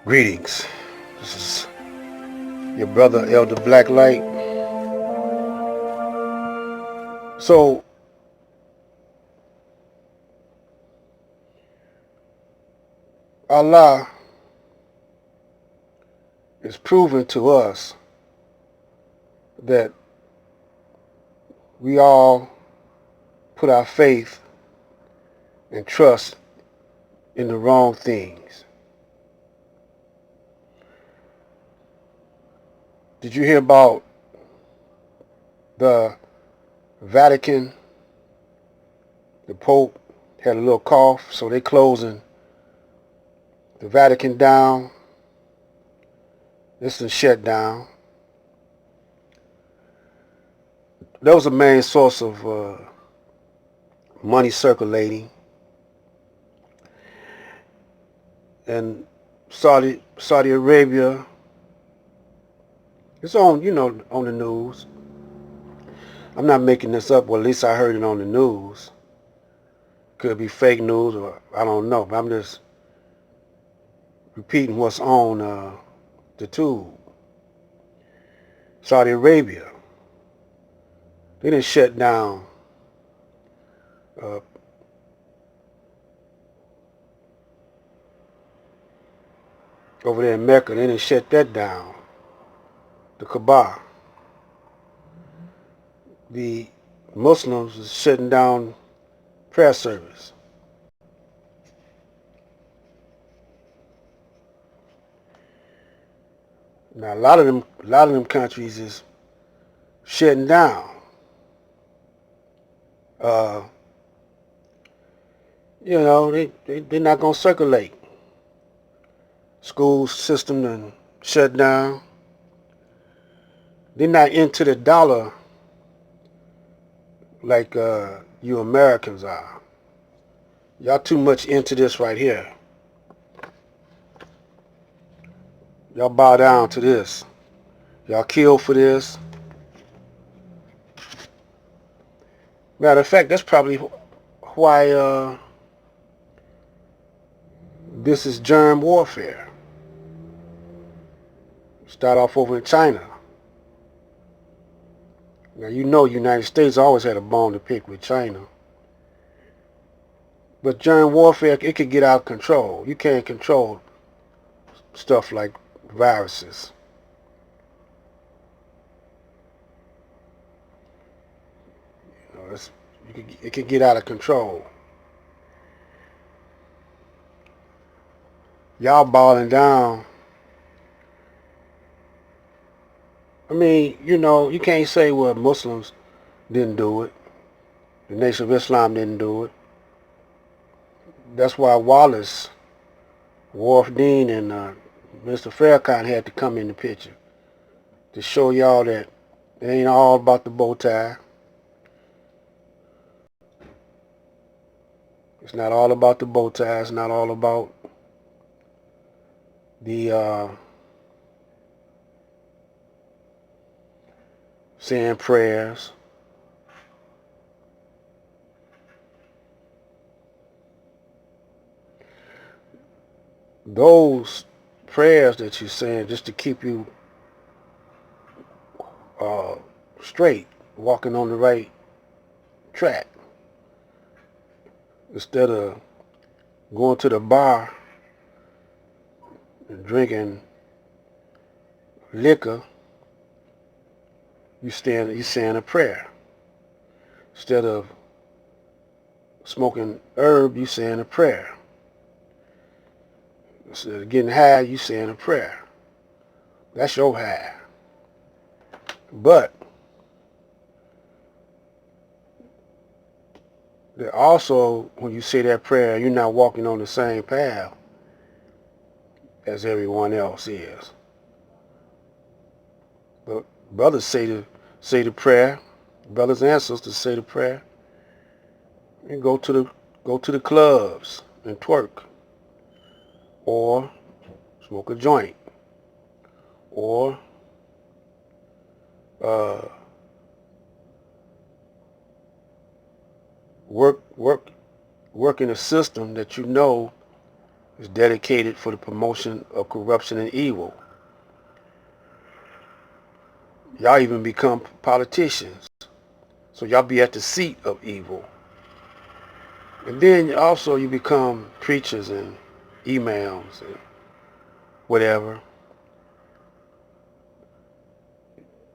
Greetings. This is your brother Elder Blacklight. So Allah is proving to us that we all put our faith and trust in the wrong things. Did you hear about the Vatican? The Pope had a little cough, so they closing the Vatican down. This is shut down. That was the main source of money circulating, and Saudi Arabia. It's on the news. I'm not making this up. Well, at least I heard it on the news. Could be fake news, or I don't know. But I'm just repeating what's on the tube. Saudi Arabia. They didn't shut down uh, over there in Mecca. They didn't shut that down. The Kaaba. The Muslims is shutting down prayer service. Now a lot of them countries is shutting down. Uh, they're not gonna circulate. School system and shut down. They're not into the dollar like you Americans are. Y'all too much into this right here. Y'all bow down to this. Y'all kill for this. Matter of fact, that's probably why this is germ warfare. Start off over in China. Now you know United States always had a bone to pick with China. But germ warfare, it could get out of control. You can't control stuff like viruses. It can get out of control. Y'all balling down. I mean, you can't say, well, Muslims didn't do it. The Nation of Islam didn't do it. That's why Wallace, Wharf Dean, and Mr. Farrakhan had to come in the picture to show y'all that it ain't all about the bow tie. It's not all about the bow tie. It's not all about the saying prayers. Those prayers that you're saying just to keep you uh, straight, walking on the right track, instead of going to the bar and drinking liquor. You saying a prayer. Instead of smoking herb, you saying a prayer. Instead of getting high, you saying a prayer. That's your high. But also, when you say that prayer, you're not walking on the same path as everyone else is. But brothers say the prayer. Brothers and sisters say the prayer. And go to the clubs and twerk, or smoke a joint, or uh, work in a system that you know is dedicated for the promotion of corruption and evil. Y'all even become politicians. So y'all be at the seat of evil. And then also you become preachers and imams and whatever.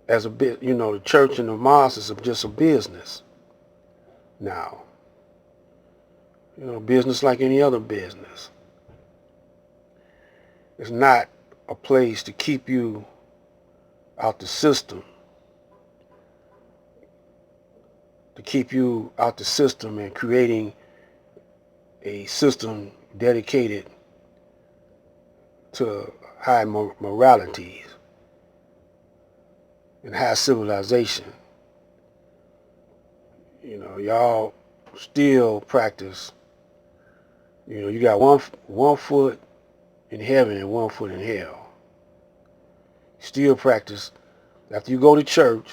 As a bit, the church and the mosque is just a business now. Business like any other business. It's not a place to keep you out the system. To keep you out the system and creating a system dedicated to high moralities and high civilization. Y'all still practice. You got one foot in heaven and 1 foot in hell. Still practice. After you go to church,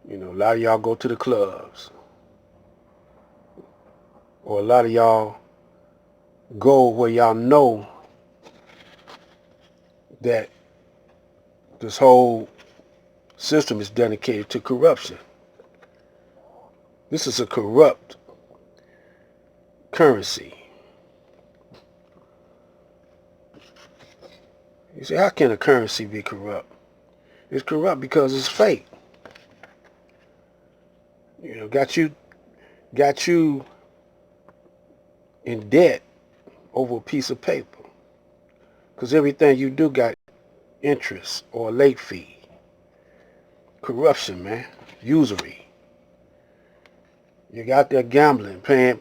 a lot of y'all go to the clubs. Or a lot of y'all go where y'all know that this whole system is dedicated to corruption. This is a corrupt currency. You say, how can a currency be corrupt? It's corrupt because it's fake. Got you in debt over a piece of paper. Because everything you do got interest or a late fee. Corruption, man. Usury. You got there gambling, playing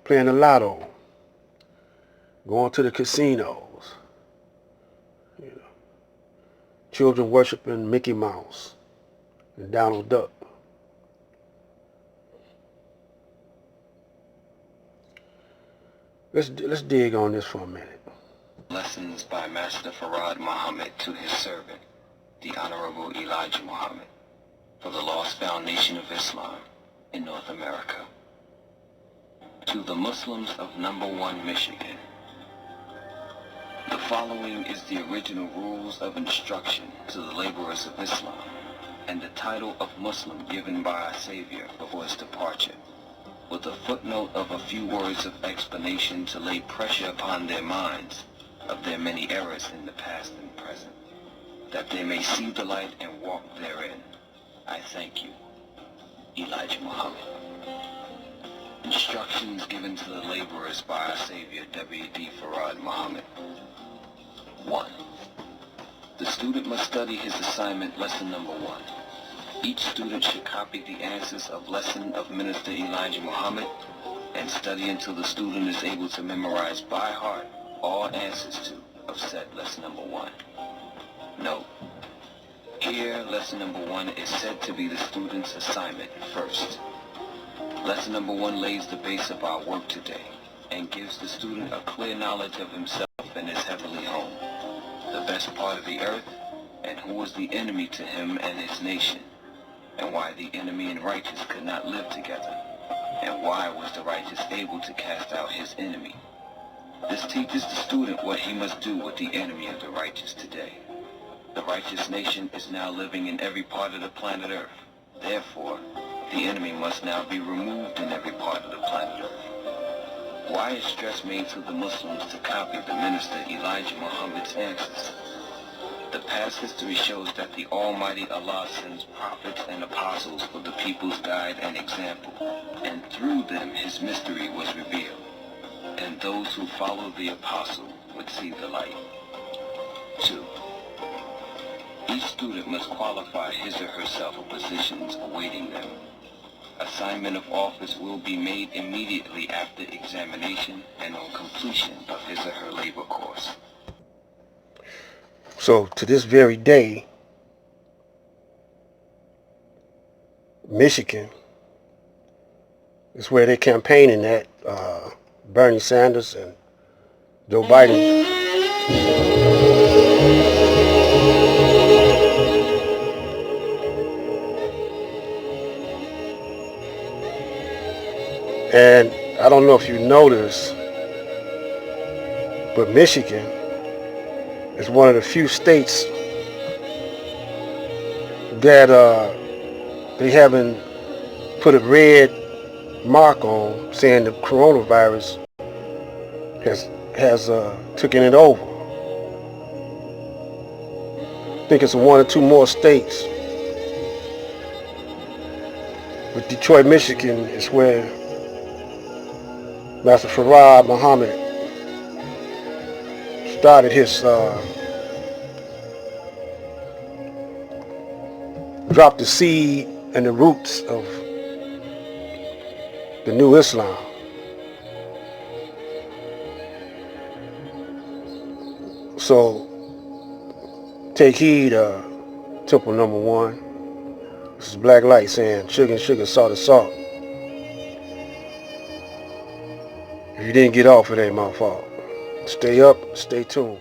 the lotto, going to the casinos. Children worshiping Mickey Mouse and Donald Duck. Let's dig on this for a minute. Lessons by Master Farad Muhammad to his servant, the Honorable Elijah Muhammad, for the lost foundation of Islam in North America. To the Muslims of Number 1 Michigan. The following is the original rules of instruction to the laborers of Islam and the title of Muslim given by our Savior before his departure, with a footnote of a few words of explanation to lay pressure upon their minds of their many errors in the past and present, that they may see the light and walk therein. I thank you. Elijah Muhammad. Instructions given to the laborers by our Savior, W.D. Farad Muhammad. 1. The student must study his assignment, lesson number 1. Each student should copy the answers of lesson of Minister Elijah Muhammad and study until the student is able to memorize by heart all answers to of said lesson number 1. Note: here, lesson number 1 is said to be the student's assignment first. Lesson number 1 lays the base of our work today and gives the student a clear knowledge of himself and his heavenly home, the best part of the earth, and who was the enemy to him and his nation, and why the enemy and righteous could not live together, and why was the righteous able to cast out his enemy. This teaches the student what he must do with the enemy of the righteous today. The righteous nation is now living in every part of the planet Earth. Therefore, the enemy must now be removed in every part of the planet Earth. Why is stress made to the Muslims to copy the Minister Elijah Muhammad's answers? The past history shows that the Almighty Allah sends prophets and apostles for the people's guide and example, and through them his mystery was revealed, and those who followed the apostle would see the light. 2. Each student must qualify his or herself for positions awaiting them. Assignment of office will be made immediately after examination and on completion of his or her labor course. So to this very day, Michigan is where they're campaigning at, Bernie Sanders and Joe Biden. And I don't know if you noticed, but Michigan is one of the few states that they haven't put a red mark on saying the coronavirus has taken it over. I think it's one or two more states. But Detroit, Michigan is where Master Farad Muhammad started his, dropped the seed and the roots of the new Islam. So take heed, Temple Number One. This is Black Light saying sugar and sugar, salt and salt. If you didn't get off, it ain't my fault. Stay up, stay tuned.